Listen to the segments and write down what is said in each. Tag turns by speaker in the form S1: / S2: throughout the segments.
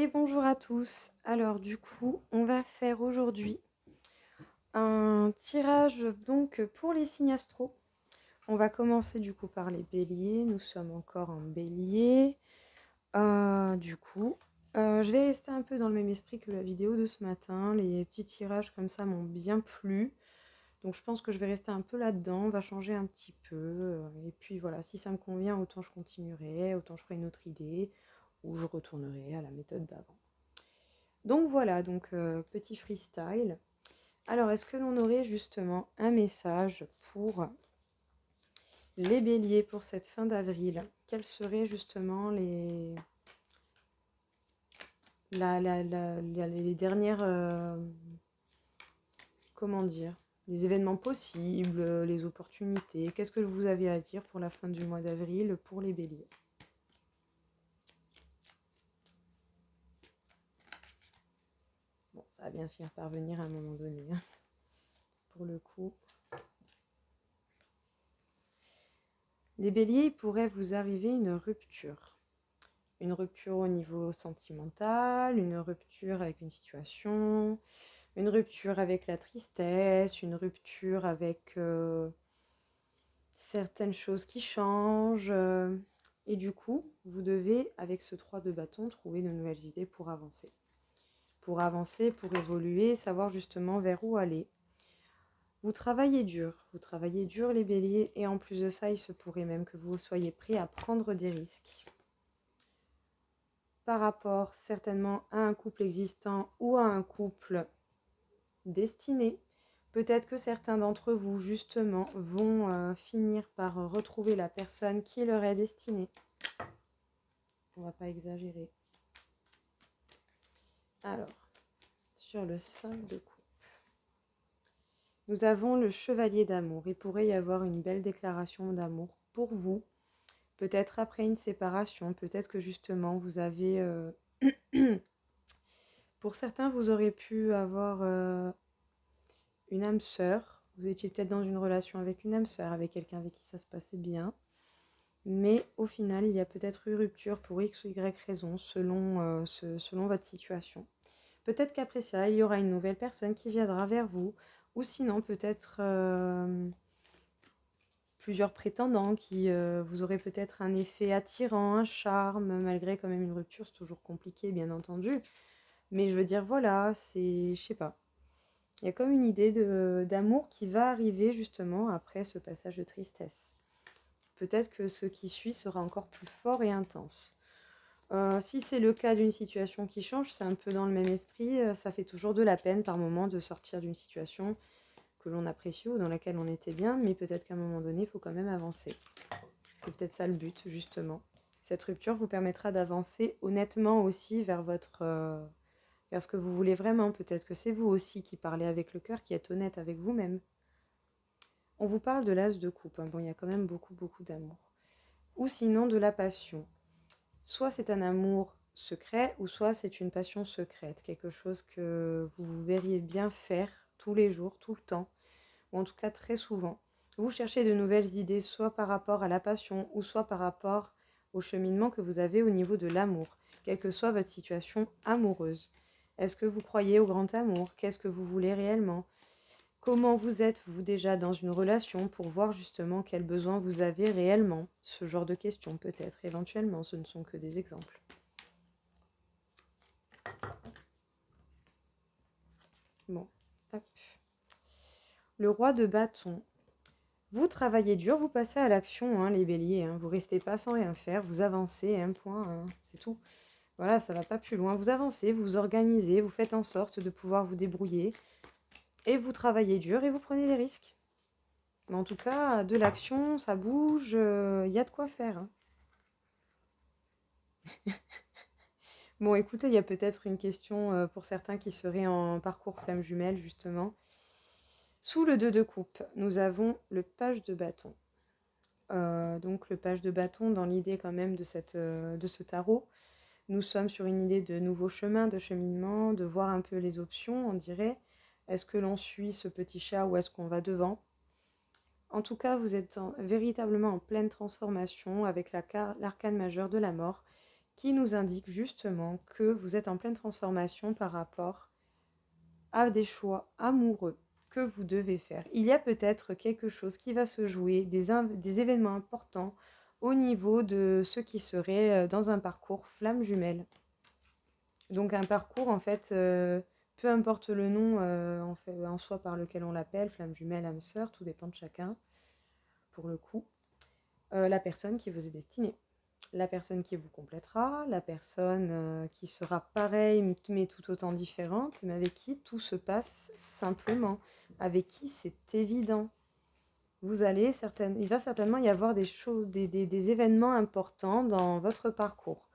S1: Et bonjour à tous. Alors du coup, on va faire aujourd'hui un tirage donc pour les signes astro. On va commencer du coup par les béliers. Nous sommes encore en bélier. Je vais rester un peu dans le même esprit que la vidéo de ce matin. Les petits tirages comme ça m'ont bien plu. Donc je pense que je vais rester un peu là-dedans. On va changer un petit peu. Et puis voilà, si ça me convient, autant je continuerai, autant je ferai une autre idée, ou je retournerai à la méthode d'avant. Donc voilà, petit freestyle. Alors, est-ce que l'on aurait justement un message pour les béliers pour cette fin d'avril? Quelles seraient justement les dernières, comment dire, les événements possibles, les opportunités? Qu'est-ce que vous avez à dire pour la fin du mois d'avril pour les béliers? Bon, ça va bien finir par venir à un moment donné, hein, pour le coup. Les béliers, il pourrait vous arriver une rupture. Une rupture au niveau sentimental, une rupture avec une situation, une rupture avec la tristesse, une rupture avec certaines choses qui changent. Et du coup, vous devez, avec ce 3 de bâton, trouver de nouvelles idées pour avancer. Pour avancer, pour évoluer, savoir justement vers où aller. Vous travaillez dur les béliers, et en plus de ça, il se pourrait même que vous soyez prêts à prendre des risques par rapport certainement à un couple existant ou à un couple destiné. Peut-être que certains d'entre vous, justement, vont finir par retrouver la personne qui leur est destinée. On va pas exagérer. Alors, sur le 5 de coupe, nous avons le chevalier d'amour. Il pourrait y avoir une belle déclaration d'amour pour vous. Peut-être après une séparation, peut-être que justement vous avez... pour certains, vous aurez pu avoir une âme sœur. Vous étiez peut-être dans une relation avec une âme sœur, avec quelqu'un avec qui ça se passait bien. Mais au final, il y a peut-être eu rupture pour X ou Y raison selon votre situation. Peut-être qu'après ça, il y aura une nouvelle personne qui viendra vers vous. Ou sinon, peut-être plusieurs prétendants qui vous aurez peut-être un effet attirant, un charme, malgré quand même une rupture. C'est toujours compliqué, bien entendu. Mais je veux dire, voilà, je sais pas. Il y a comme une idée d'amour qui va arriver justement après ce passage de tristesse. Peut-être que ce qui suit sera encore plus fort et intense. Si c'est le cas d'une situation qui change, c'est un peu dans le même esprit. Ça fait toujours de la peine par moment de sortir d'une situation que l'on apprécie ou dans laquelle on était bien, mais peut-être qu'à un moment donné, il faut quand même avancer. C'est peut-être ça le but, justement. Cette rupture vous permettra d'avancer honnêtement aussi vers ce que vous voulez vraiment. Peut-être que c'est vous aussi qui parlez avec le cœur, qui êtes honnête avec vous-même. On vous parle de l'as de coupe. Bon, il y a quand même beaucoup, beaucoup d'amour. Ou sinon de la passion. Soit c'est un amour secret, ou soit c'est une passion secrète. Quelque chose que vous verriez bien faire tous les jours, tout le temps, ou en tout cas très souvent. Vous cherchez de nouvelles idées, soit par rapport à la passion, ou soit par rapport au cheminement que vous avez au niveau de l'amour, quelle que soit votre situation amoureuse. Est-ce que vous croyez au grand amour? Qu'est-ce que vous voulez réellement? Comment vous êtes, vous, déjà dans une relation pour voir justement quels besoins vous avez réellement? Ce genre de questions, peut-être, éventuellement, ce ne sont que des exemples. Bon, hop. Le roi de bâton. Vous travaillez dur, vous passez à l'action, hein, les béliers. Hein. Vous restez pas sans rien faire, vous avancez, un point, hein, c'est tout. Voilà, ça va pas plus loin. Vous avancez, vous vous organisez, vous faites en sorte de pouvoir vous débrouiller. Et vous travaillez dur et vous prenez des risques. Mais en tout cas, de l'action, ça bouge, il y a de quoi faire. Hein. Bon, écoutez, il y a peut-être une question pour certains qui seraient en parcours flamme jumelle, justement. Sous le 2 de coupe, nous avons le page de bâton. Donc le page de bâton, dans l'idée quand même de ce tarot, nous sommes sur une idée de nouveau chemin, de cheminement, de voir un peu les options, on dirait. Est-ce que l'on suit ce petit chat ou est-ce qu'on va devant? En tout cas, vous êtes véritablement en pleine transformation avec l'arcane majeur de la mort qui nous indique justement que vous êtes en pleine transformation par rapport à des choix amoureux que vous devez faire. Il y a peut-être quelque chose qui va se jouer, des événements importants au niveau de ce qui serait dans un parcours flamme jumelle. Donc un parcours, en fait, peu importe le nom en soi par lequel on l'appelle, flamme jumelle, âme sœur, tout dépend de chacun, pour le coup, la personne qui vous est destinée. La personne qui vous complétera, la personne qui sera pareille mais tout autant différente, mais avec qui tout se passe simplement, avec qui c'est évident. Il va certainement y avoir des choses, des événements importants dans votre parcours.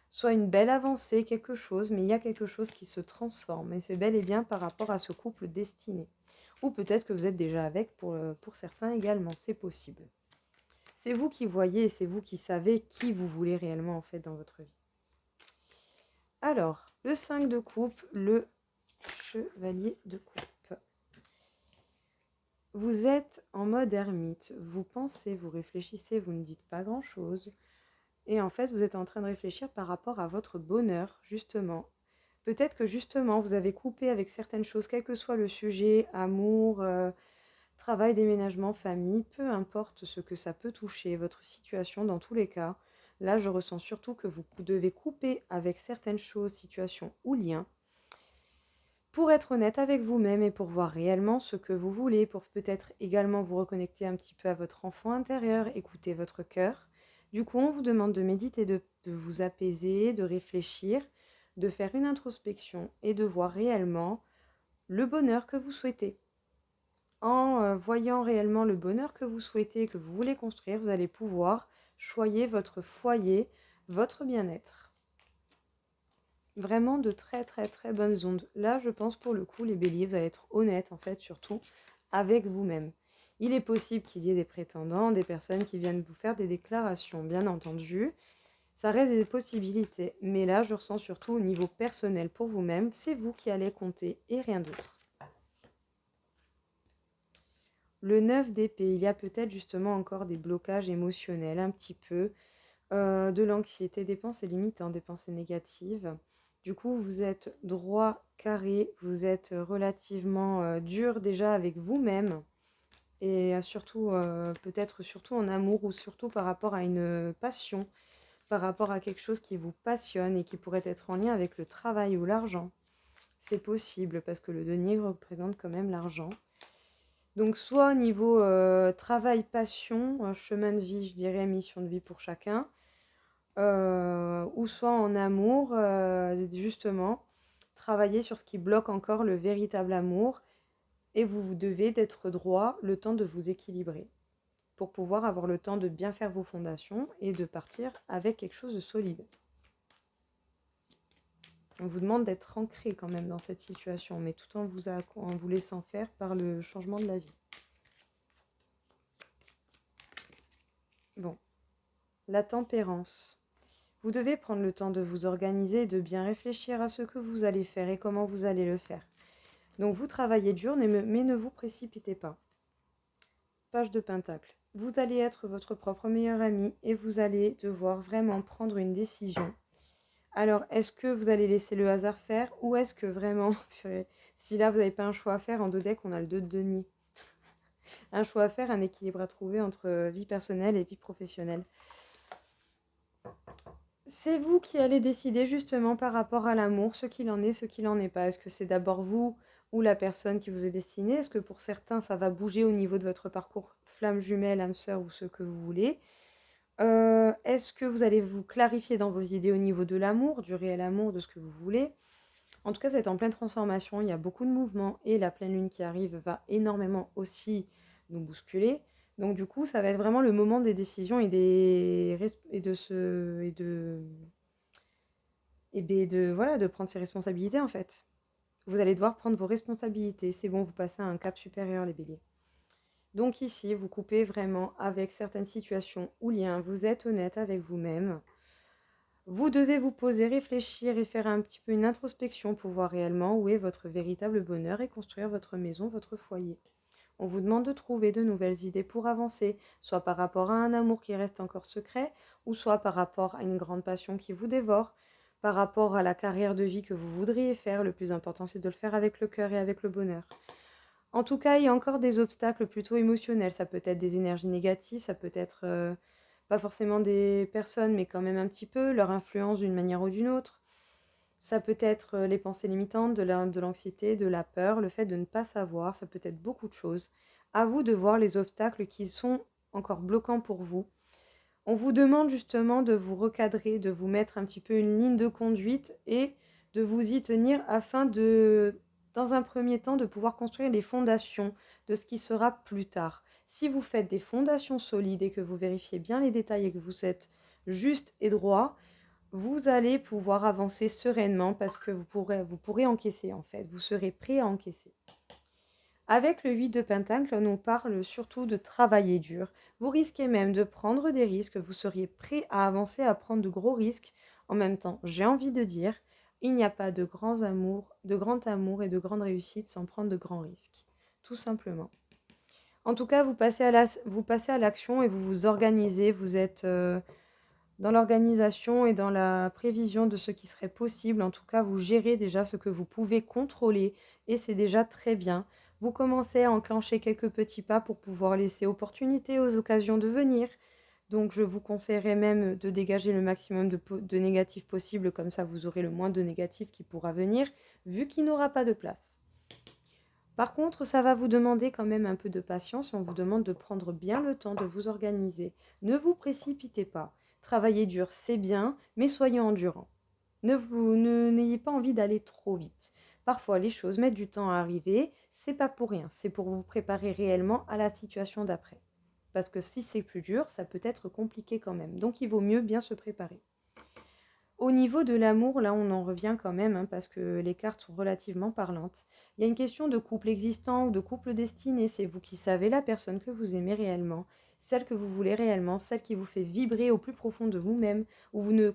S1: Soit une belle avancée, quelque chose, mais il y a quelque chose qui se transforme. Et c'est bel et bien par rapport à ce couple destiné. Ou peut-être que vous êtes déjà avec pour certains également, c'est possible. C'est vous qui voyez, c'est vous qui savez qui vous voulez réellement en fait dans votre vie. Alors, le 5 de coupe, le chevalier de coupe. Vous êtes en mode ermite, vous pensez, vous réfléchissez, vous ne dites pas grand-chose. Et en fait, vous êtes en train de réfléchir par rapport à votre bonheur, justement. Peut-être que justement, vous avez coupé avec certaines choses, quel que soit le sujet, amour, travail, déménagement, famille, peu importe ce que ça peut toucher, votre situation dans tous les cas. Là, je ressens surtout que vous devez couper avec certaines choses, situations ou liens pour être honnête avec vous-même et pour voir réellement ce que vous voulez, pour peut-être également vous reconnecter un petit peu à votre enfant intérieur, écouter votre cœur. Du coup, on vous demande de méditer, de vous apaiser, de réfléchir, de faire une introspection et de voir réellement le bonheur que vous souhaitez. En voyant réellement le bonheur que vous souhaitez, que vous voulez construire, vous allez pouvoir choyer votre foyer, votre bien-être. Vraiment de très très très bonnes ondes. Là, je pense pour le coup, les béliers, vous allez être honnête en fait, surtout avec vous-même. Il est possible qu'il y ait des prétendants, des personnes qui viennent vous faire des déclarations, bien entendu. Ça reste des possibilités, mais là, je ressens surtout au niveau personnel pour vous-même, c'est vous qui allez compter et rien d'autre. Le 9 d'épée, il y a peut-être justement encore des blocages émotionnels, un petit peu, de l'anxiété, des pensées limitantes, des pensées négatives. Du coup, vous êtes droit, carré, vous êtes relativement dur déjà avec vous-même et surtout, peut-être surtout en amour ou surtout par rapport à une passion, par rapport à quelque chose qui vous passionne et qui pourrait être en lien avec le travail ou l'argent. C'est possible parce que le denier représente quand même l'argent. Donc soit au niveau travail, passion, chemin de vie, je dirais mission de vie pour chacun, ou soit en amour, justement, travailler sur ce qui bloque encore le véritable amour, et vous devez d'être droit le temps de vous équilibrer, pour pouvoir avoir le temps de bien faire vos fondations et de partir avec quelque chose de solide. On vous demande d'être ancré quand même dans cette situation, mais tout en vous laissant faire par le changement de la vie. Bon, la tempérance. Vous devez prendre le temps de vous organiser et de bien réfléchir à ce que vous allez faire et comment vous allez le faire. Donc vous travaillez dur, mais ne vous précipitez pas. Page de Pentacle. Vous allez être votre propre meilleur ami et vous allez devoir vraiment prendre une décision. Alors, est-ce que vous allez laisser le hasard faire ou est-ce que vraiment, si là vous n'avez pas un choix à faire, en 2 decks, on a le 2 de denier. Un choix à faire, un équilibre à trouver entre vie personnelle et vie professionnelle. C'est vous qui allez décider justement par rapport à l'amour, ce qu'il en est, ce qu'il n'en est pas. Est-ce que c'est d'abord vous ou la personne qui vous est destinée? Est-ce que pour certains, ça va bouger au niveau de votre parcours flamme jumelle, âme sœur ou ce que vous voulez? Est-ce que vous allez vous clarifier dans vos idées au niveau de l'amour, du réel amour, de ce que vous voulez? En tout cas, vous êtes en pleine transformation, il y a beaucoup de mouvements et la pleine lune qui arrive va énormément aussi nous bousculer. Donc du coup, ça va être vraiment le moment des décisions et de prendre ses responsabilités en fait. Vous allez devoir prendre vos responsabilités. C'est bon, vous passez à un cap supérieur, les béliers. Donc ici, vous coupez vraiment avec certaines situations ou liens. Vous êtes honnête avec vous-même. Vous devez vous poser, réfléchir et faire un petit peu une introspection pour voir réellement où est votre véritable bonheur et construire votre maison, votre foyer. On vous demande de trouver de nouvelles idées pour avancer, soit par rapport à un amour qui reste encore secret, ou soit par rapport à une grande passion qui vous dévore, par rapport à la carrière de vie que vous voudriez faire. Le plus important, c'est de le faire avec le cœur et avec le bonheur. En tout cas, il y a encore des obstacles plutôt émotionnels. Ça peut être des énergies négatives, ça peut être pas forcément des personnes, mais quand même un petit peu, leur influence d'une manière ou d'une autre. Ça peut être les pensées limitantes, de l'anxiété, de la peur, le fait de ne pas savoir, ça peut être beaucoup de choses. À vous de voir les obstacles qui sont encore bloquants pour vous. On vous demande justement de vous recadrer, de vous mettre un petit peu une ligne de conduite et de vous y tenir afin de, dans un premier temps, de pouvoir construire les fondations de ce qui sera plus tard. Si vous faites des fondations solides et que vous vérifiez bien les détails et que vous êtes juste et droit, vous allez pouvoir avancer sereinement parce que vous pourrez encaisser en fait, vous serez prêt à encaisser. Avec le 8 de Pentacle, on nous parle surtout de travailler dur. Vous risquez même de prendre des risques, vous seriez prêt à avancer, à prendre de gros risques. En même temps, j'ai envie de dire, il n'y a pas de grand amour et de grande réussite sans prendre de grands risques. Tout simplement. En tout cas, vous passez à l'action et vous vous organisez, vous êtes dans l'organisation et dans la prévision de ce qui serait possible. En tout cas, vous gérez déjà ce que vous pouvez contrôler et c'est déjà très bien. Vous commencez à enclencher quelques petits pas pour pouvoir laisser opportunité aux occasions de venir. Donc, je vous conseillerais même de dégager le maximum de négatifs possible, comme ça vous aurez le moins de négatifs qui pourra venir, vu qu'il n'aura pas de place. Par contre, ça va vous demander quand même un peu de patience. On vous demande de prendre bien le temps de vous organiser. Ne vous précipitez pas. Travailler dur, c'est bien, mais soyez endurant. N'ayez pas envie d'aller trop vite. Parfois, les choses mettent du temps à arriver. C'est pas pour rien. C'est pour vous préparer réellement à la situation d'après. Parce que si c'est plus dur, ça peut être compliqué quand même. Donc, il vaut mieux bien se préparer. Au niveau de l'amour, là, on en revient quand même, hein, parce que les cartes sont relativement parlantes. Il y a une question de couple existant ou de couple destiné. C'est vous qui savez la personne que vous aimez réellement, celle que vous voulez réellement, celle qui vous fait vibrer au plus profond de vous-même, où vous ne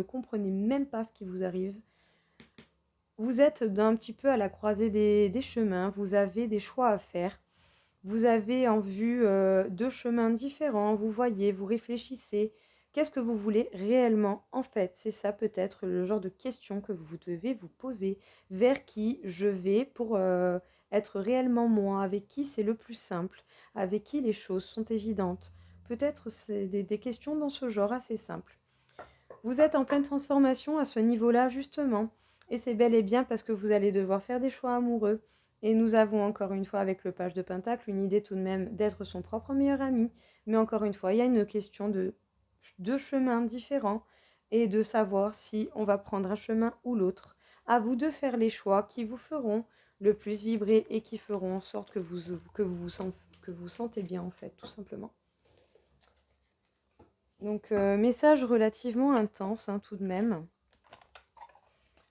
S1: comprenez même pas ce qui vous arrive. Vous êtes d'un petit peu à la croisée des chemins, vous avez des choix à faire. Vous avez en vue deux chemins différents, vous voyez, vous réfléchissez. Qu'est-ce que vous voulez réellement en fait? C'est ça peut-être le genre de question que vous devez vous poser. Vers qui je vais pour être réellement moi? Avec qui c'est le plus simple? Avec qui les choses sont évidentes? Peut-être c'est des questions dans ce genre assez simples. Vous êtes en pleine transformation à ce niveau-là, justement. Et c'est bel et bien parce que vous allez devoir faire des choix amoureux. Et nous avons encore une fois avec le page de Pentacle une idée tout de même d'être son propre meilleur ami. Mais encore une fois, il y a une question de deux chemins différents et de savoir si on va prendre un chemin ou l'autre. À vous de faire les choix qui vous feront le plus vibrer et qui feront en sorte que vous sentez bien en fait, tout simplement. Donc, message relativement intense, hein, tout de même.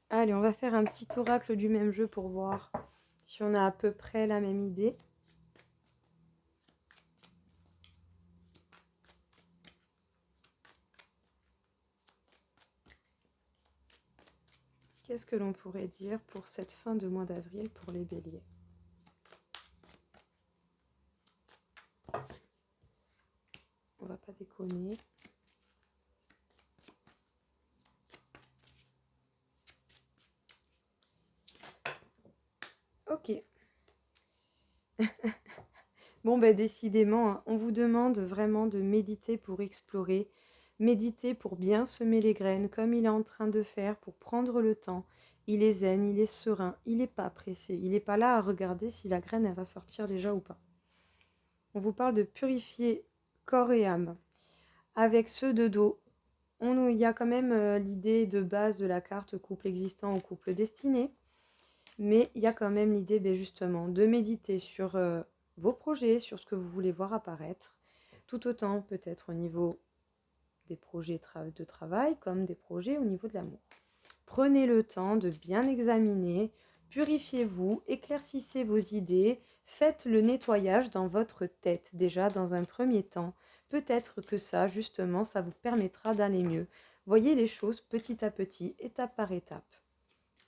S1: Allez, on va faire un petit oracle du même jeu pour voir si on a à peu près la même idée. Qu'est-ce que l'on pourrait dire pour cette fin de mois d'avril pour les béliers? On va pas déconner. Ok. Bon, ben décidément, hein, on vous demande vraiment de méditer pour explorer, méditer pour bien semer les graines, comme il est en train de faire, pour prendre le temps. Il est zen, il est serein, il n'est pas pressé, il n'est pas là à regarder si la graine elle va sortir déjà ou pas. On vous parle de purifier corps et âme. Avec ceux de dos, il y a quand même l'idée de base de la carte couple existant ou couple destiné. Mais il y a quand même l'idée, justement, de méditer sur vos projets, sur ce que vous voulez voir apparaître, tout autant peut-être au niveau des projets de travail comme des projets au niveau de l'amour. Prenez le temps de bien examiner, purifiez-vous, éclaircissez vos idées, faites le nettoyage dans votre tête déjà dans un premier temps. Peut-être que ça, justement, ça vous permettra d'aller mieux. Voyez les choses petit à petit, étape par étape.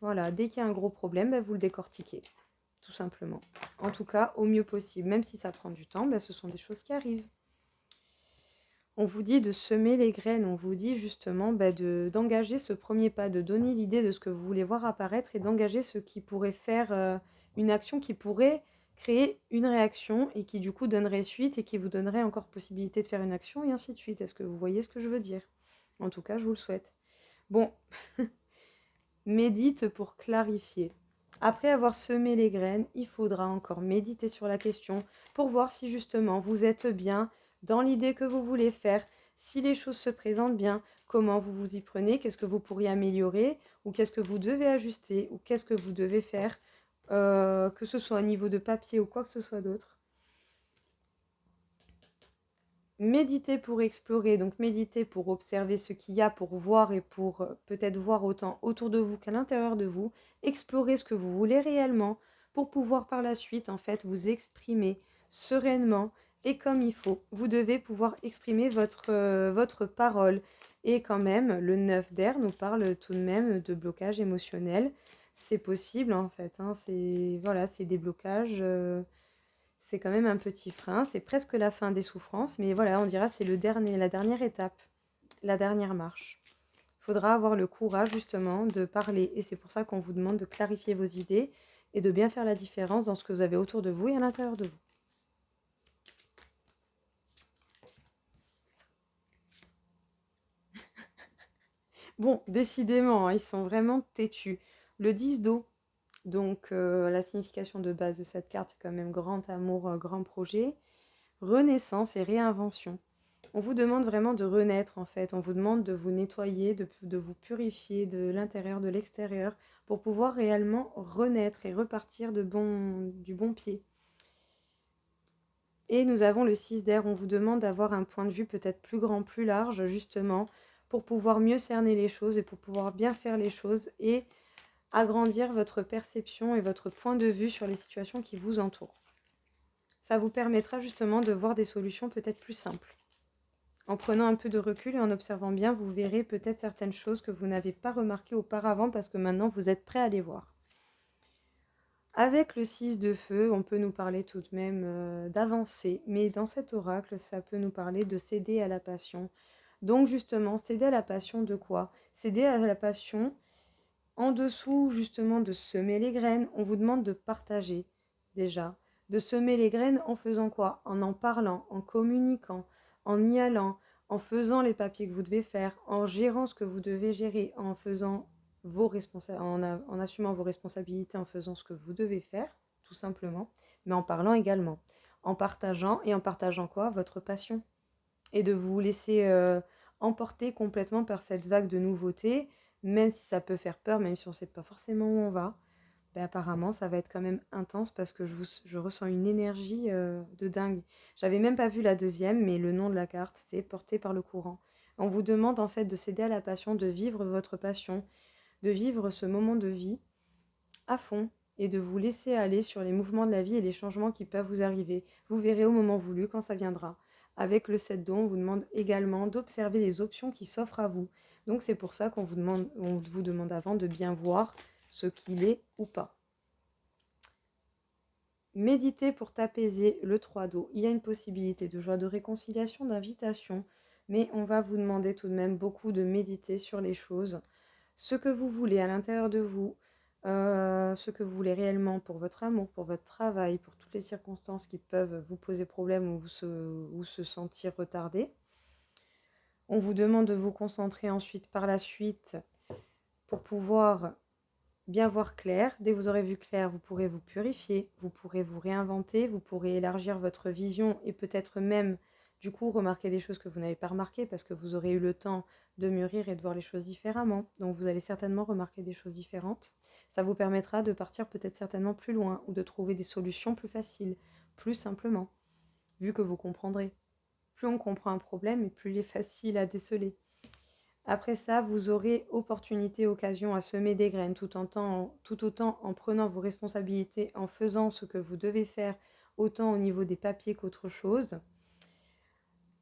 S1: Voilà, dès qu'il y a un gros problème, vous le décortiquez, tout simplement. En tout cas, au mieux possible, même si ça prend du temps, ce sont des choses qui arrivent. On vous dit de semer les graines, on vous dit justement d'engager ce premier pas, de donner l'idée de ce que vous voulez voir apparaître et d'engager ce qui pourrait faire une action qui pourrait créer une réaction et qui du coup donnerait suite et qui vous donnerait encore possibilité de faire une action et ainsi de suite. Est-ce que vous voyez ce que je veux dire? En tout cas, je vous le souhaite. Bon, médite pour clarifier. Après avoir semé les graines, il faudra encore méditer sur la question pour voir si justement vous êtes bien dans l'idée que vous voulez faire, si les choses se présentent bien, comment vous vous y prenez, qu'est-ce que vous pourriez améliorer, ou qu'est-ce que vous devez ajuster, ou qu'est-ce que vous devez faire, que ce soit au niveau de papier ou quoi que ce soit d'autre. Méditer pour explorer, donc méditer pour observer ce qu'il y a, pour voir et pour peut-être voir autant autour de vous qu'à l'intérieur de vous, explorer ce que vous voulez réellement pour pouvoir par la suite en fait vous exprimer sereinement et comme il faut. Vous devez pouvoir exprimer votre parole. Et quand même, le 9 d'air nous parle tout de même de blocage émotionnel. C'est possible en fait, hein, c'est voilà, c'est des blocages. C'est quand même un petit frein, c'est presque la fin des souffrances, mais voilà, on dira c'est la dernière étape, la dernière marche. Il faudra avoir le courage justement de parler et c'est pour ça qu'on vous demande de clarifier vos idées et de bien faire la différence dans ce que vous avez autour de vous et à l'intérieur de vous. Bon, décidément, hein, ils sont vraiment têtus. Le 10 d'eau, donc la signification de base de cette carte, c'est quand même grand amour, grand projet, renaissance et réinvention. On vous demande vraiment de renaître en fait, on vous demande de vous nettoyer, de vous purifier de l'intérieur, de l'extérieur, pour pouvoir réellement renaître et repartir du bon pied. Et nous avons le 6 d'air, on vous demande d'avoir un point de vue peut-être plus grand, plus large, justement, pour pouvoir mieux cerner les choses et pour pouvoir bien faire les choses et agrandir votre perception et votre point de vue sur les situations qui vous entourent. Ça vous permettra justement de voir des solutions peut-être plus simples. En prenant un peu de recul et en observant bien, vous verrez peut-être certaines choses que vous n'avez pas remarquées auparavant parce que maintenant vous êtes prêt à les voir. Avec le 6 de feu, on peut nous parler tout de même d'avancer, mais dans cet oracle, ça peut nous parler de céder à la passion. Donc justement, céder à la passion de quoi? Céder à la passion, en dessous justement de semer les graines, on vous demande de partager déjà. De semer les graines en faisant quoi? En parlant, en communiquant, en y allant, en faisant les papiers que vous devez faire, en gérant ce que vous devez gérer, en faisant en assumant vos responsabilités, en faisant ce que vous devez faire, tout simplement, mais en parlant également. En partageant, et en partageant quoi? Votre passion. Et de vous laisser emporter complètement par cette vague de nouveautés, même si ça peut faire peur, même si on ne sait pas forcément où on va. Ben apparemment, ça va être quand même intense parce que je ressens une énergie de dingue. J'avais même pas vu la deuxième, mais le nom de la carte, c'est porté par le courant. On vous demande en fait de céder à la passion, de vivre votre passion, de vivre ce moment de vie à fond et de vous laisser aller sur les mouvements de la vie et les changements qui peuvent vous arriver. Vous verrez au moment voulu quand ça viendra. Avec le 7 don, on vous demande également d'observer les options qui s'offrent à vous. Donc c'est pour ça on vous demande avant de bien voir ce qu'il est ou pas. Méditez pour t'apaiser, le 3 d'eau. Il y a une possibilité de joie, de réconciliation, d'invitation, mais on va vous demander tout de même beaucoup de méditer sur les choses, ce que vous voulez à l'intérieur de vous, ce que vous voulez réellement pour votre amour, pour votre travail, pour toutes les circonstances qui peuvent vous poser problème ou se sentir retardé. On vous demande de vous concentrer ensuite par la suite pour pouvoir bien voir clair. Dès que vous aurez vu clair, vous pourrez vous purifier, vous pourrez vous réinventer, vous pourrez élargir votre vision et peut-être même du coup remarquer des choses que vous n'avez pas remarquées parce que vous aurez eu le temps de mûrir et de voir les choses différemment. Donc vous allez certainement remarquer des choses différentes. Ça vous permettra de partir peut-être certainement plus loin ou de trouver des solutions plus faciles, plus simplement, vu que vous comprendrez. Plus on comprend un problème et plus il est facile à déceler. Après ça, vous aurez opportunité, occasion à semer des graines tout autant en prenant vos responsabilités, en faisant ce que vous devez faire, autant au niveau des papiers qu'autre chose.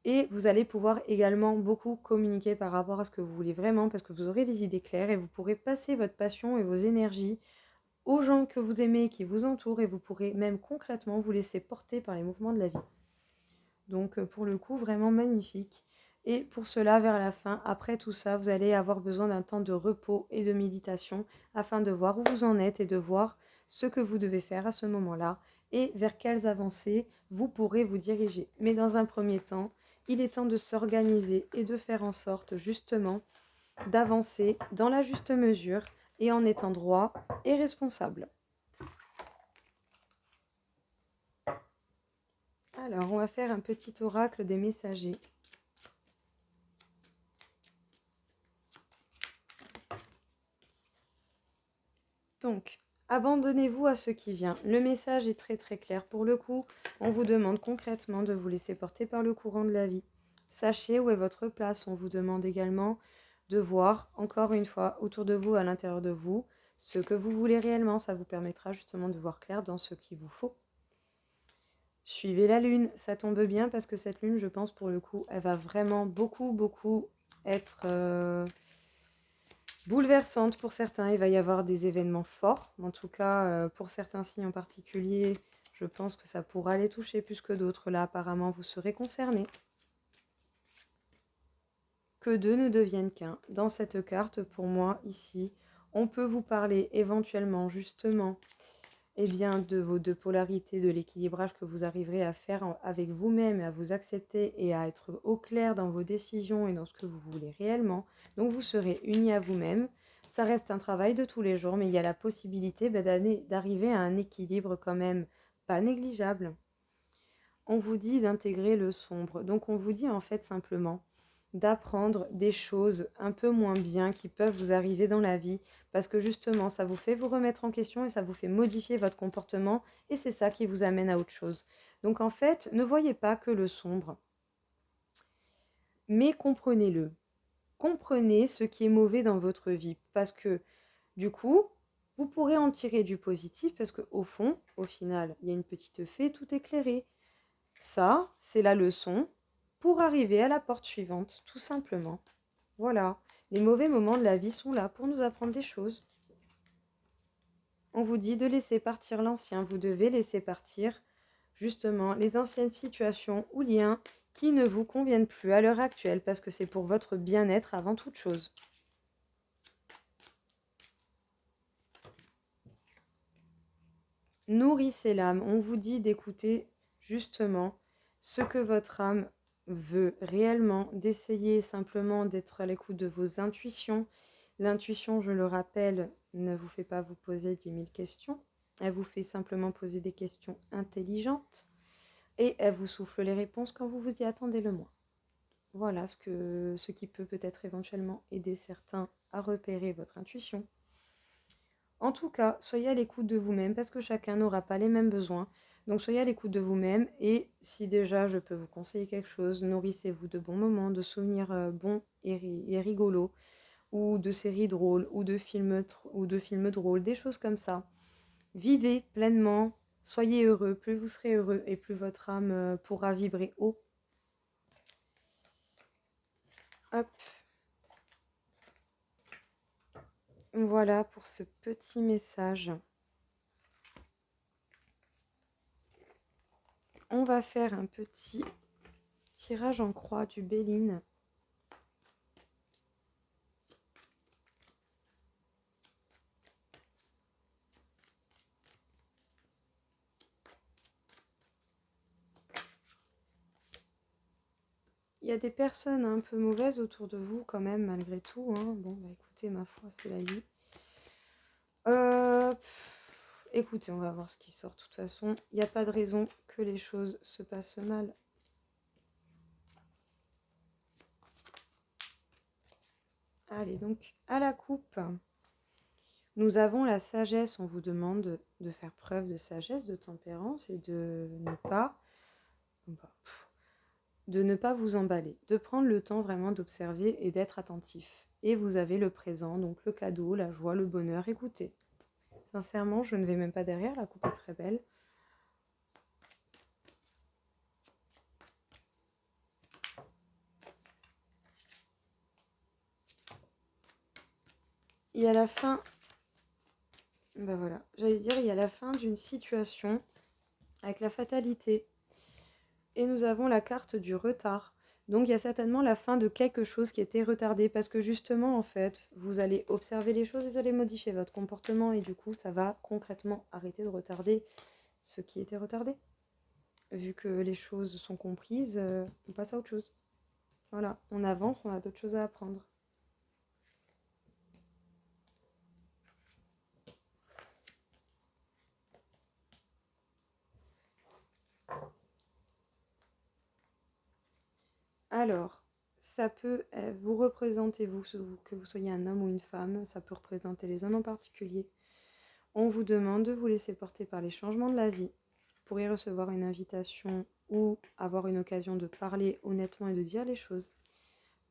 S1: Et vous allez pouvoir également beaucoup communiquer par rapport à ce que vous voulez vraiment, parce que vous aurez les idées claires et vous pourrez passer votre passion et vos énergies aux gens que vous aimez et qui vous entourent, et vous pourrez même concrètement vous laisser porter par les mouvements de la vie. Donc pour le coup, vraiment magnifique. Et pour cela, vers la fin, après tout ça, vous allez avoir besoin d'un temps de repos et de méditation afin de voir où vous en êtes et de voir ce que vous devez faire à ce moment-là et vers quelles avancées vous pourrez vous diriger. Mais dans un premier temps, il est temps de s'organiser et de faire en sorte justement d'avancer dans la juste mesure et en étant droit et responsable. Alors, on va faire un petit oracle des messagers. Donc, abandonnez-vous à ce qui vient. Le message est très très clair. Pour le coup, on vous demande concrètement de vous laisser porter par le courant de la vie. Sachez où est votre place. On vous demande également de voir, encore une fois, autour de vous, à l'intérieur de vous, ce que vous voulez réellement. Ça vous permettra justement de voir clair dans ce qu'il vous faut. Suivez la lune, ça tombe bien parce que cette lune, je pense pour le coup, elle va vraiment beaucoup être bouleversante pour certains. Il va y avoir des événements forts. En tout cas, pour certains signes en particulier, je pense que ça pourra les toucher plus que d'autres. Là, apparemment, vous serez concernés. Que deux ne deviennent qu'un. Dans cette carte, pour moi, ici, on peut vous parler éventuellement, justement, eh bien, de vos deux polarités, de l'équilibrage que vous arriverez à faire avec vous-même, à vous accepter et à être au clair dans vos décisions et dans ce que vous voulez réellement. Donc, vous serez unis à vous-même. Ça reste un travail de tous les jours, mais il y a la possibilité d'arriver à un équilibre quand même pas négligeable. On vous dit d'intégrer le sombre. Donc, on vous dit en fait simplement d'apprendre des choses un peu moins bien qui peuvent vous arriver dans la vie parce que justement ça vous fait vous remettre en question et ça vous fait modifier votre comportement et c'est ça qui vous amène à autre chose. Donc en fait, ne voyez pas que le sombre, mais comprenez-le. Comprenez ce qui est mauvais dans votre vie parce que du coup, vous pourrez en tirer du positif parce qu'au fond, au final, il y a une petite fée tout éclairée. Ça, c'est la leçon pour arriver à la porte suivante, tout simplement. Voilà, les mauvais moments de la vie sont là pour nous apprendre des choses. On vous dit de laisser partir l'ancien, vous devez laisser partir justement les anciennes situations ou liens qui ne vous conviennent plus à l'heure actuelle parce que c'est pour votre bien-être avant toute chose. Nourrissez l'âme, on vous dit d'écouter justement ce que votre âme veut réellement, d'essayer simplement d'être à l'écoute de vos intuitions. L'intuition, je le rappelle, ne vous fait pas vous poser 10 000 questions. Elle vous fait simplement poser des questions intelligentes et elle vous souffle les réponses quand vous vous y attendez le moins. Voilà ce qui peut peut-être éventuellement aider certains à repérer votre intuition. En tout cas, soyez à l'écoute de vous-même parce que chacun n'aura pas les mêmes besoins. Donc soyez à l'écoute de vous-même et si déjà je peux vous conseiller quelque chose, nourrissez-vous de bons moments, de souvenirs bons et rigolos ou de séries drôles ou de films drôles, des choses comme ça. Vivez pleinement, soyez heureux, plus vous serez heureux et plus votre âme pourra vibrer haut. Hop. Voilà pour ce petit message. On va faire un petit tirage en croix du Béline. Il y a des personnes un peu mauvaises autour de vous quand même, malgré tout. Hein. Bon, bah écoutez, ma foi, c'est la vie. Écoutez, on va voir ce qui sort. De toute façon, il n'y a pas de raison que les choses se passent mal. Allez, donc, à la coupe, nous avons la sagesse. On vous demande de faire preuve de sagesse, de tempérance et de ne pas vous emballer, de prendre le temps vraiment d'observer et d'être attentif. Et vous avez le présent, donc le cadeau, la joie, le bonheur. Écoutez, sincèrement, je ne vais même pas derrière, la coupe est très belle. Il y a la fin, ben voilà, j'allais dire, il y a la fin d'une situation avec la fatalité. Et nous avons la carte du retard. Donc il y a certainement la fin de quelque chose qui était retardé parce que justement, en fait, vous allez observer les choses et vous allez modifier votre comportement et du coup, ça va concrètement arrêter de retarder ce qui était retardé. Vu que les choses sont comprises, on passe à autre chose. Voilà, on avance, on a d'autres choses à apprendre. Alors, ça peut vous représenter, que vous soyez un homme ou une femme, ça peut représenter les hommes en particulier. On vous demande de vous laisser porter par les changements de la vie. Vous pourrez recevoir une invitation ou avoir une occasion de parler honnêtement et de dire les choses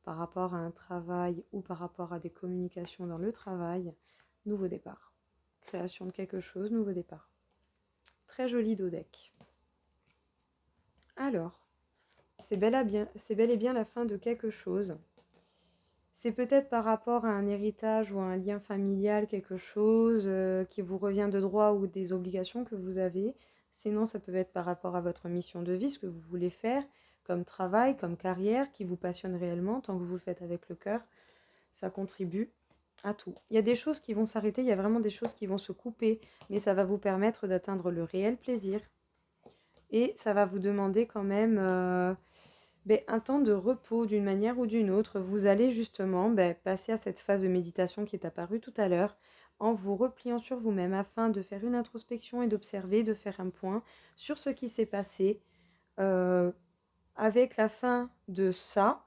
S1: par rapport à un travail ou par rapport à des communications dans le travail. Nouveau départ. Création de quelque chose, nouveau départ. Très joli dos deck. Alors, c'est bel et bien la fin de quelque chose. C'est peut-être par rapport à un héritage ou à un lien familial, quelque chose qui vous revient de droit ou des obligations que vous avez. Sinon, ça peut être par rapport à votre mission de vie, ce que vous voulez faire comme travail, comme carrière, qui vous passionne réellement, tant que vous le faites avec le cœur. Ça contribue à tout. Il y a des choses qui vont s'arrêter, il y a vraiment des choses qui vont se couper, mais ça va vous permettre d'atteindre le réel plaisir. Et ça va vous demander quand même un temps de repos d'une manière ou d'une autre. Vous allez justement passer à cette phase de méditation qui est apparue tout à l'heure en vous repliant sur vous-même afin de faire une introspection et d'observer, de faire un point sur ce qui s'est passé avec la fin de ça,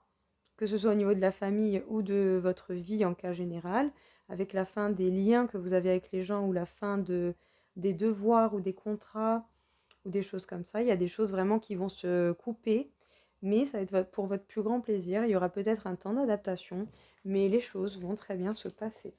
S1: que ce soit au niveau de la famille ou de votre vie en cas général, avec la fin des liens que vous avez avec les gens ou la fin des devoirs ou des contrats ou des choses comme ça. Il y a des choses vraiment qui vont se couper, mais ça va être pour votre plus grand plaisir. Il y aura peut-être un temps d'adaptation, mais les choses vont très bien se passer.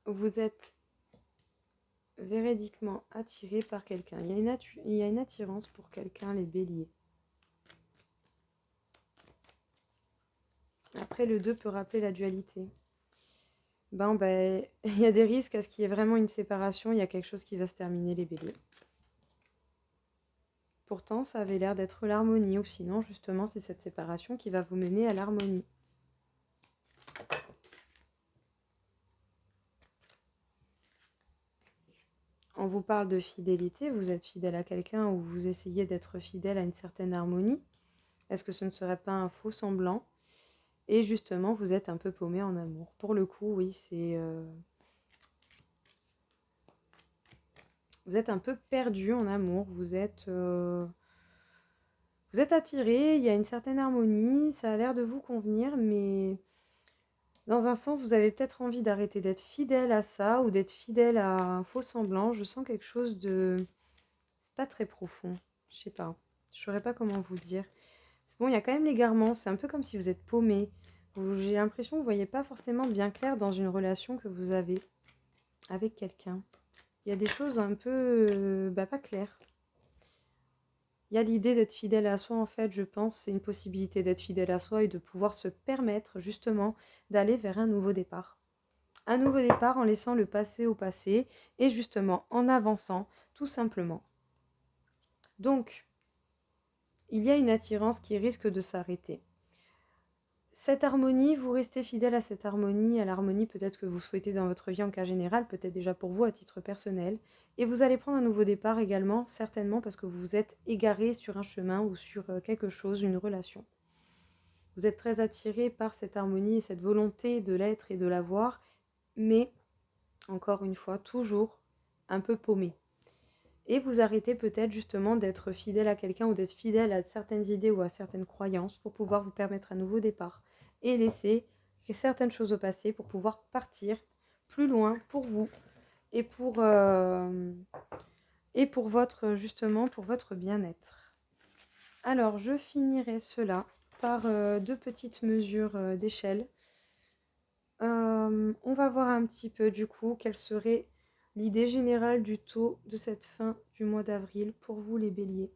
S1: Vous êtes véridiquement attiré par quelqu'un. Il y a une attirance pour quelqu'un, les béliers. Après, le 2 peut rappeler la dualité. Il y a des risques à ce qu'il y ait vraiment une séparation, il y a quelque chose qui va se terminer, les béliers. Pourtant, ça avait l'air d'être l'harmonie, ou sinon, justement, c'est cette séparation qui va vous mener à l'harmonie. On vous parle de fidélité, vous êtes fidèle à quelqu'un ou vous essayez d'être fidèle à une certaine harmonie. Est-ce que ce ne serait pas un faux semblant? Et justement, vous êtes un peu paumé en amour. Pour le coup, oui, vous êtes un peu perdu en amour, vous êtes attiré, il y a une certaine harmonie, ça a l'air de vous convenir, mais dans un sens, vous avez peut-être envie d'arrêter d'être fidèle à ça ou d'être fidèle à un faux semblant. Je sens quelque chose de... C'est pas très profond, je sais pas. Je saurais pas comment vous dire. Bon, il y a quand même l'égarement, c'est un peu comme si vous êtes paumé. J'ai l'impression que vous ne voyez pas forcément bien clair dans une relation que vous avez avec quelqu'un. Il y a des choses un peu pas claires. Il y a l'idée d'être fidèle à soi, en fait, je pense, c'est une possibilité d'être fidèle à soi et de pouvoir se permettre justement d'aller vers un nouveau départ. Un nouveau départ en laissant le passé au passé et justement en avançant tout simplement. Donc, il y a une attirance qui risque de s'arrêter. Cette harmonie, vous restez fidèle à cette harmonie, à l'harmonie peut-être que vous souhaitez dans votre vie en cas général, peut-être déjà pour vous à titre personnel. Et vous allez prendre un nouveau départ également, certainement parce que vous vous êtes égaré sur un chemin ou sur quelque chose, une relation. Vous êtes très attiré par cette harmonie et cette volonté de l'être et de l'avoir, mais encore une fois, toujours un peu paumé. Et vous arrêtez peut-être justement d'être fidèle à quelqu'un ou d'être fidèle à certaines idées ou à certaines croyances pour pouvoir vous permettre un nouveau départ et laisser certaines choses au passé pour pouvoir partir plus loin pour vous et pour votre justement pour votre bien-être. Alors je finirai cela par deux petites mesures d'échelle. On va voir un petit peu du coup quelle serait l'idée générale du taux de cette fin du mois d'avril pour vous les béliers.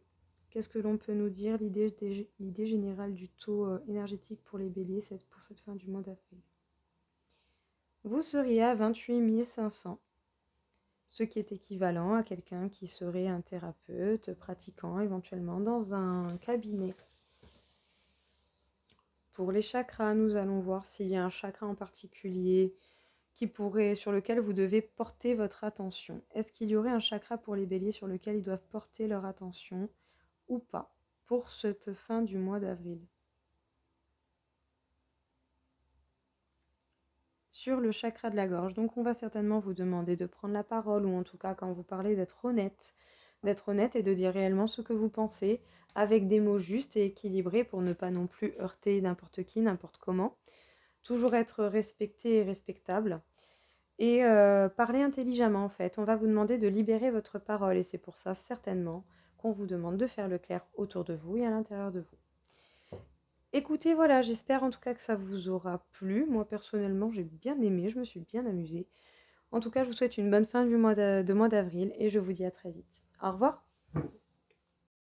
S1: Qu'est-ce que l'on peut nous dire, l'idée générale du taux énergétique pour les béliers pour cette fin du mois d'avril? Vous seriez à 28 500, ce qui est équivalent à quelqu'un qui serait un thérapeute pratiquant éventuellement dans un cabinet. Pour les chakras, nous allons voir s'il y a un chakra en particulier sur lequel vous devez porter votre attention. Est-ce qu'il y aurait un chakra pour les béliers sur lequel ils doivent porter leur attention ou pas pour cette fin du mois d'avril? Sur le chakra de la gorge, donc on va certainement vous demander de prendre la parole, ou en tout cas quand vous parlez d'être honnête et de dire réellement ce que vous pensez avec des mots justes et équilibrés pour ne pas non plus heurter n'importe qui, n'importe comment. Toujours être respecté et respectable. Et parler intelligemment en fait. On va vous demander de libérer votre parole et c'est pour ça certainement qu'on vous demande de faire le clair autour de vous et à l'intérieur de vous. Écoutez, voilà, j'espère en tout cas que ça vous aura plu. Moi personnellement, j'ai bien aimé, je me suis bien amusée. En tout cas, je vous souhaite une bonne fin de mois d'avril et je vous dis à très vite. Au revoir.